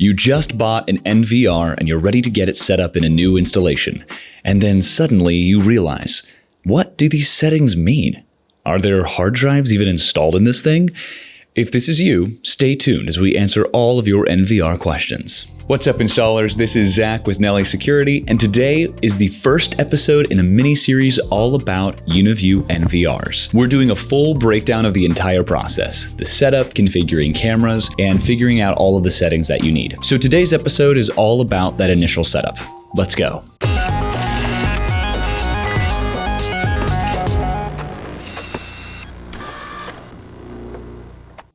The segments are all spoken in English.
You just bought an NVR and you're ready to get it set up in a new installation. And then suddenly you realize, what do these settings mean? Are there hard drives even installed in this thing? If this is you, stay tuned as we answer all of your NVR questions. What's up, installers? This is Zach with Nelly Security, and today is the first episode in a mini-series all about Uniview NVRs. We're doing a full breakdown of the entire process, the setup, configuring cameras, and figuring out all of the settings that you need. So today's episode is all about that initial setup. Let's go.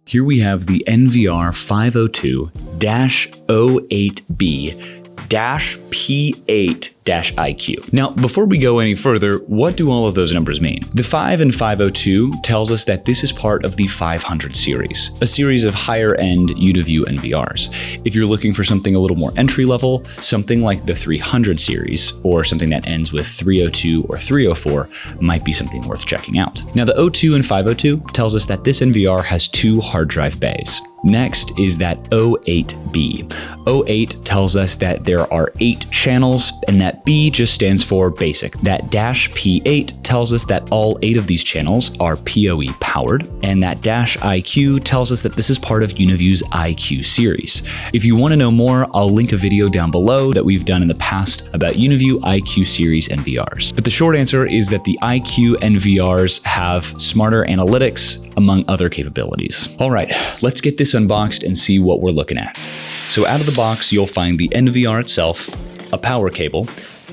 Here we have the NVR 502-08B-P8-IQ. Now, before we go any further, what do all of those numbers mean? The 5 and 502 tells us that this is part of the 500 series, a series of higher-end Uniview NVRs. If you're looking for something a little more entry-level, something like the 300 series, or something that ends with 302 or 304 might be something worth checking out. Now, the 02 and 502 tells us that this NVR has 2 hard drive bays. Next is that 08B. 08 tells us that there are 8 channels, and that B just stands for basic. That -P8 tells us that all 8 of these channels are PoE powered, and that -IQ tells us that this is part of Uniview's IQ series. If you want to know more, I'll link a video down below that we've done in the past about Uniview IQ series NVRs. But the short answer is that the IQ NVRs have smarter analytics, among other capabilities. All right, let's get this unboxed and see what we're looking at. So out of the box, you'll find the NVR itself, a power cable,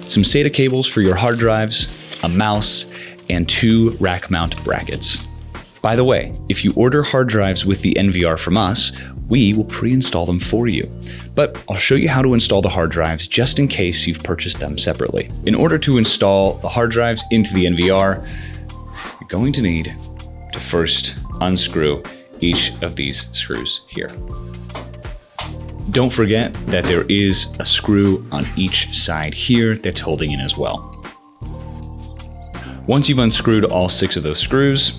some SATA cables for your hard drives, a mouse, and 2 rack mount brackets. By the way, if you order hard drives with the NVR from us, we will pre-install them for you. But I'll show you how to install the hard drives just in case you've purchased them separately. In order to install the hard drives into the NVR, you're going to need to first unscrew each of these screws here. Don't forget that there is a screw on each side here that's holding in as well. Once you've unscrewed all 6 of those screws,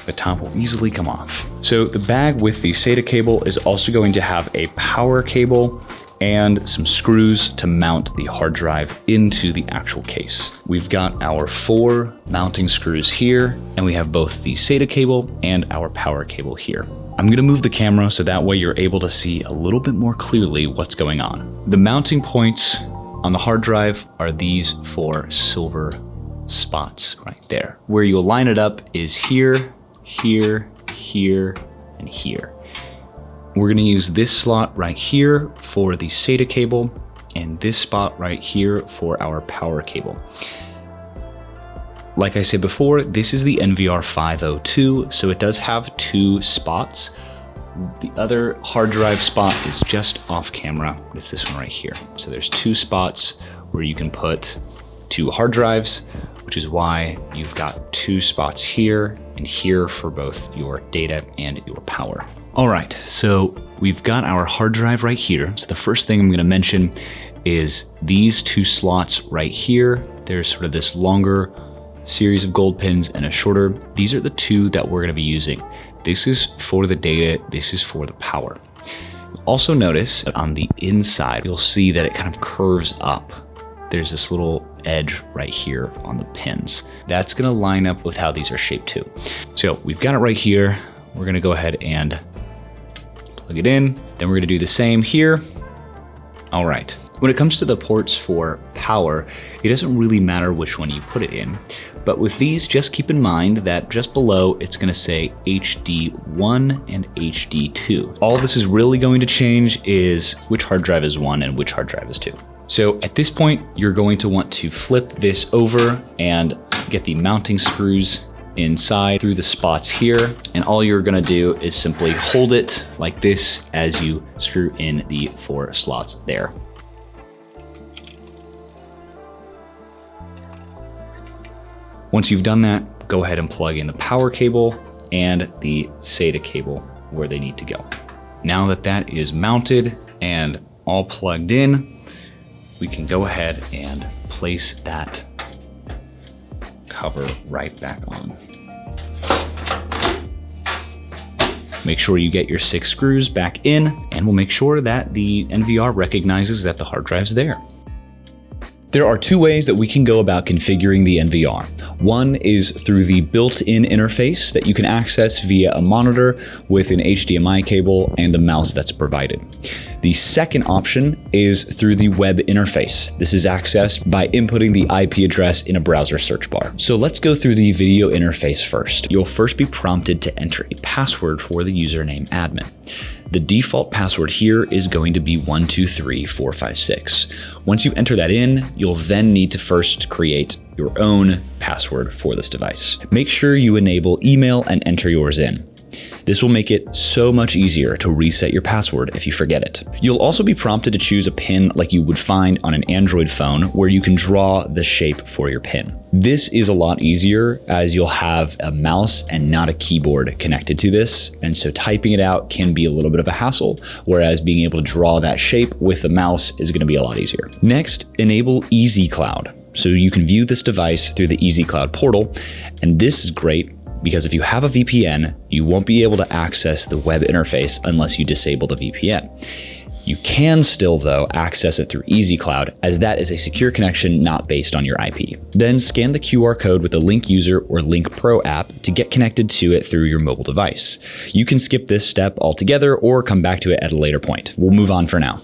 the top will easily come off. So the bag with the SATA cable is also going to have a power cable and some screws to mount the hard drive into the actual case. We've got our 4 mounting screws here, and we have both the SATA cable and our power cable here. I'm gonna move the camera so that way you're able to see a little bit more clearly what's going on. The mounting points on the hard drive are these 4 silver spots right there. Where you'll line it up is here, here, here, and here. We're gonna use this slot right here for the SATA cable and this spot right here for our power cable. Like I said before, this is the NVR 502, so it does have 2 spots. The other hard drive spot is just off camera. It's this one right here. So there's 2 spots where you can put 2 hard drives, which is why you've got 2 spots here and here for both your data and your power. All right, so we've got our hard drive right here. So the first thing I'm gonna mention is these 2 slots right here. There's sort of this longer series of gold pins and a shorter. These are the 2 that we're gonna be using. This is for the data, this is for the power. Also notice on the inside, you'll see that it kind of curves up. There's this little edge right here on the pins. That's gonna line up with how these are shaped too. So we've got it right here. We're gonna go ahead and plug it in. Then we're gonna do the same here. All right. When it comes to the ports for power, it doesn't really matter which one you put it in. But with these, just keep in mind that just below, it's gonna say HD1 and HD2. All this is really going to change is which hard drive is 1 and which hard drive is 2. So at this point, you're going to want to flip this over and get the mounting screws inside through the spots here. And all you're gonna do is simply hold it like this as you screw in the 4 slots there. Once you've done that, go ahead and plug in the power cable and the SATA cable where they need to go. Now that that is mounted and all plugged in, we can go ahead and place that cover right back on. Make sure you get your 6 screws back in, and we'll make sure that the NVR recognizes that the hard drive's there. There are 2 ways that we can go about configuring the NVR. One is through the built-in interface that you can access via a monitor with an HDMI cable and the mouse that's provided. The second option is through the web interface. This is accessed by inputting the IP address in a browser search bar. So let's go through the video interface first. You'll first be prompted to enter a password for the username admin. The default password here is going to be 123456. Once you enter that in, you'll then need to first create your own password for this device. Make sure you enable email and enter yours in. This will make it so much easier to reset your password if you forget it. You'll also be prompted to choose a pin like you would find on an Android phone where you can draw the shape for your pin. This is a lot easier as you'll have a mouse and not a keyboard connected to this, and so typing it out can be a little bit of a hassle, whereas being able to draw that shape with the mouse is going to be a lot easier. Next, enable Easy Cloud. So you can view this device through the Easy Cloud portal, and this is great because if you have a VPN, you won't be able to access the web interface unless you disable the VPN. You can still, though, access it through Easy Cloud, as that is a secure connection not based on your IP. Then scan the QR code with the Link User or Link Pro app to get connected to it through your mobile device. You can skip this step altogether or come back to it at a later point. We'll move on for now.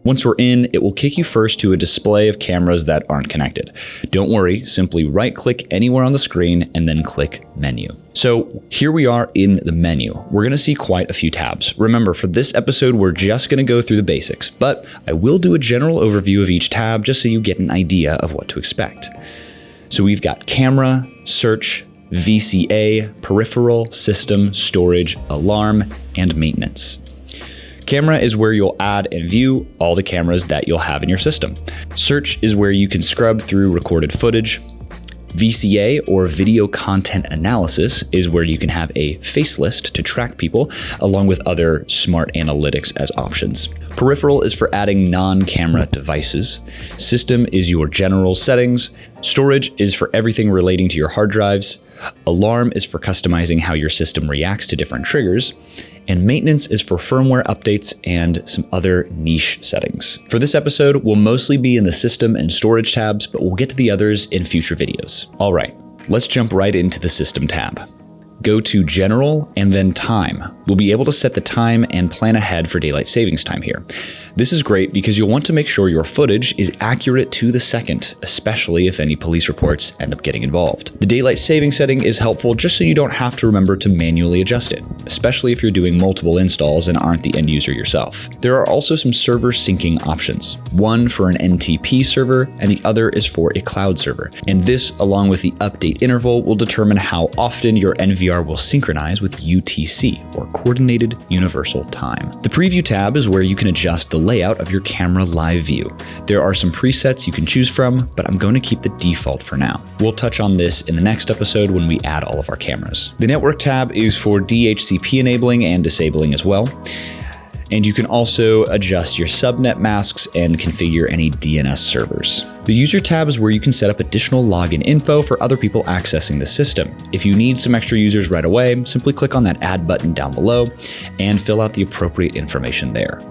Once we're in, it will kick you first to a display of cameras that aren't connected. Don't worry, simply right-click anywhere on the screen and then click Menu. So here we are in the menu. We're going to see quite a few tabs. Remember, for this episode, we're just going to go through the basics, but I will do a general overview of each tab just so you get an idea of what to expect. So we've got Camera, Search, VCA, Peripheral, System, Storage, Alarm, and Maintenance. Camera is where you'll add and view all the cameras that you'll have in your system. Search is where you can scrub through recorded footage. VCA, or Video Content Analysis, is where you can have a face list to track people, along with other smart analytics as options. Peripheral is for adding non-camera devices. System is your general settings. Storage is for everything relating to your hard drives. Alarm is for customizing how your system reacts to different triggers. And maintenance is for firmware updates and some other niche settings. For this episode, we'll mostly be in the system and storage tabs, but we'll get to the others in future videos. All right, let's jump right into the system tab. Go to General and then Time. We'll be able to set the time and plan ahead for daylight savings time here. This is great because you'll want to make sure your footage is accurate to the second, especially if any police reports end up getting involved. The daylight saving setting is helpful just so you don't have to remember to manually adjust it, especially if you're doing multiple installs and aren't the end user yourself. There are also some server syncing options, one for an NTP server and the other is for a cloud server. And this, along with the update interval, will determine how often your NVR will synchronize with UTC, or Coordinated Universal Time. The Preview tab is where you can adjust the layout of your camera live view. There are some presets you can choose from, but I'm going to keep the default for now. We'll touch on this in the next episode when we add all of our cameras. The Network tab is for DHCP enabling and disabling as well. And you can also adjust your subnet masks and configure any DNS servers. The User tab is where you can set up additional login info for other people accessing the system. If you need some extra users right away, simply click on that Add button down below and fill out the appropriate information there.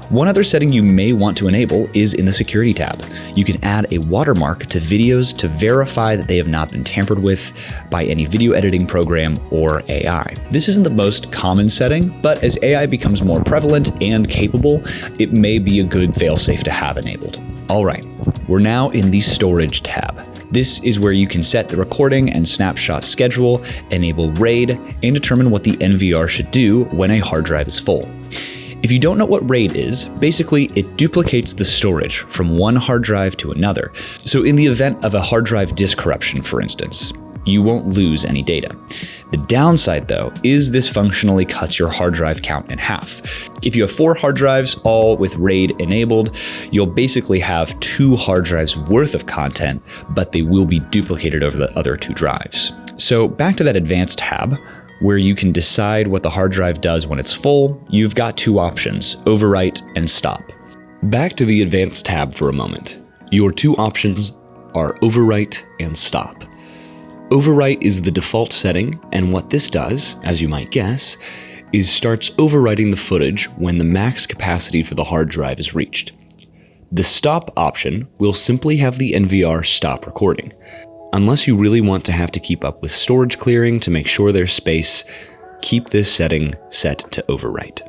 One other setting you may want to enable is in the Security tab. You can add a watermark to videos to verify that they have not been tampered with by any video editing program or AI. This isn't the most common setting, but as AI becomes more prevalent and capable, it may be a good failsafe to have enabled. All right, we're now in the Storage tab. This is where you can set the recording and snapshot schedule, enable RAID, and determine what the NVR should do when a hard drive is full. If you don't know what RAID is, basically it duplicates the storage from one hard drive to another. So in the event of a hard drive disk corruption, for instance, you won't lose any data. The downside, though, is this functionally cuts your hard drive count in half. If you have 4 hard drives, all with RAID enabled, you'll basically have 2 hard drives worth of content, but they will be duplicated over the other 2 drives. So back to that Advanced tab, where you can decide what the hard drive does when it's full, you've got 2 options, overwrite and stop. Back to the Advanced tab for a moment. Your 2 options are overwrite and stop. Overwrite is the default setting, and what this does, as you might guess, is starts overwriting the footage when the max capacity for the hard drive is reached. The stop option will simply have the NVR stop recording. Unless you really want to have to keep up with storage clearing to make sure there's space, keep this setting set to overwrite.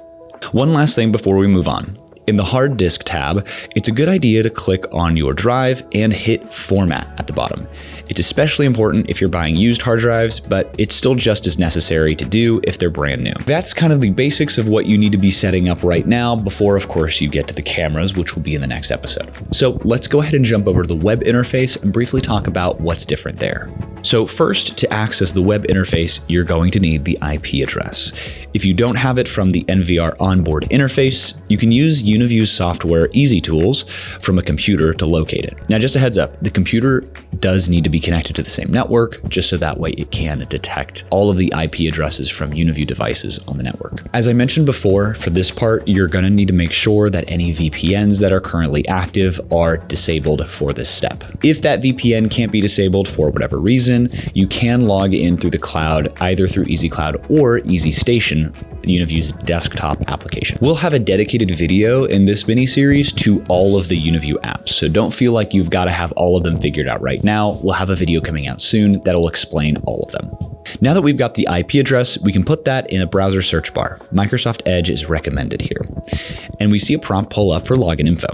One last thing before we move on. In the hard disk tab, it's a good idea to click on your drive and hit Format at the bottom. It's especially important if you're buying used hard drives, but it's still just as necessary to do if they're brand new. That's kind of the basics of what you need to be setting up right now before, of course, you get to the cameras, which will be in the next episode. So let's go ahead and jump over to the web interface and briefly talk about what's different there. So first, to access the web interface, you're going to need the IP address. If you don't have it from the NVR Onboard Interface, you can use Uniview's software Easy Tools from a computer to locate it. Now, just a heads up, the computer does need to be connected to the same network, just so that way it can detect all of the IP addresses from Uniview devices on the network. As I mentioned before, for this part, you're going to need to make sure that any VPNs that are currently active are disabled for this step. If that VPN can't be disabled for whatever reason, you can log in through the cloud, either through EasyCloud or EasyStation, Uniview's desktop application. We'll have a dedicated video in this mini-series to all of the Uniview apps, so don't feel like you've got to have all of them figured out right now. We'll have a video coming out soon that'll explain all of them. Now that we've got the IP address, we can put that in a browser search bar. Microsoft Edge is recommended here. And we see a prompt pull up for login info.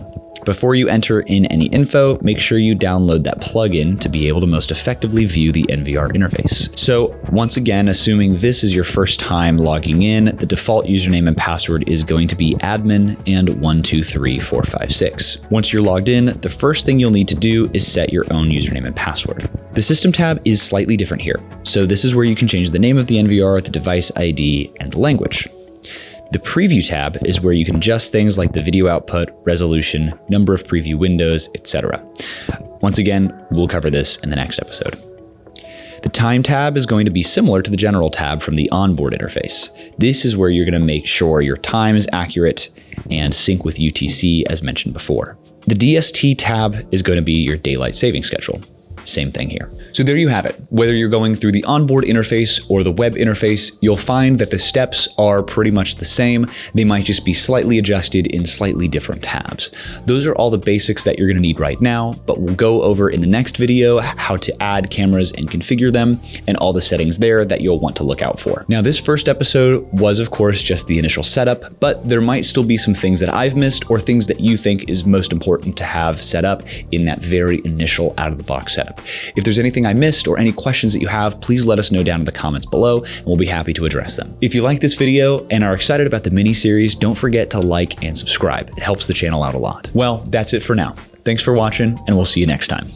Before you enter in any info, make sure you download that plugin to be able to most effectively view the NVR interface. So once again, assuming this is your first time logging in, the default username and password is going to be admin and 123456. Once you're logged in, the first thing you'll need to do is set your own username and password. The system tab is slightly different here. So this is where you can change the name of the NVR, the device ID, and the language. The preview tab is where you can adjust things like the video output, resolution, number of preview windows, etc. Once again, we'll cover this in the next episode. The time tab is going to be similar to the general tab from the onboard interface. This is where you're going to make sure your time is accurate and sync with UTC as mentioned before. The DST tab is going to be your daylight saving schedule. Same thing here. So there you have it. Whether you're going through the onboard interface or the web interface, you'll find that the steps are pretty much the same. They might just be slightly adjusted in slightly different tabs. Those are all the basics that you're going to need right now, but we'll go over in the next video how to add cameras and configure them and all the settings there that you'll want to look out for. Now, this first episode was, of course, just the initial setup, but there might still be some things that I've missed or things that you think is most important to have set up in that very initial out-of-the-box setup. If there's anything I missed or any questions that you have, please let us know down in the comments below and we'll be happy to address them. If you like this video and are excited about the mini-series, don't forget to like and subscribe. It helps the channel out a lot. Well, that's it for now. Thanks for watching and we'll see you next time.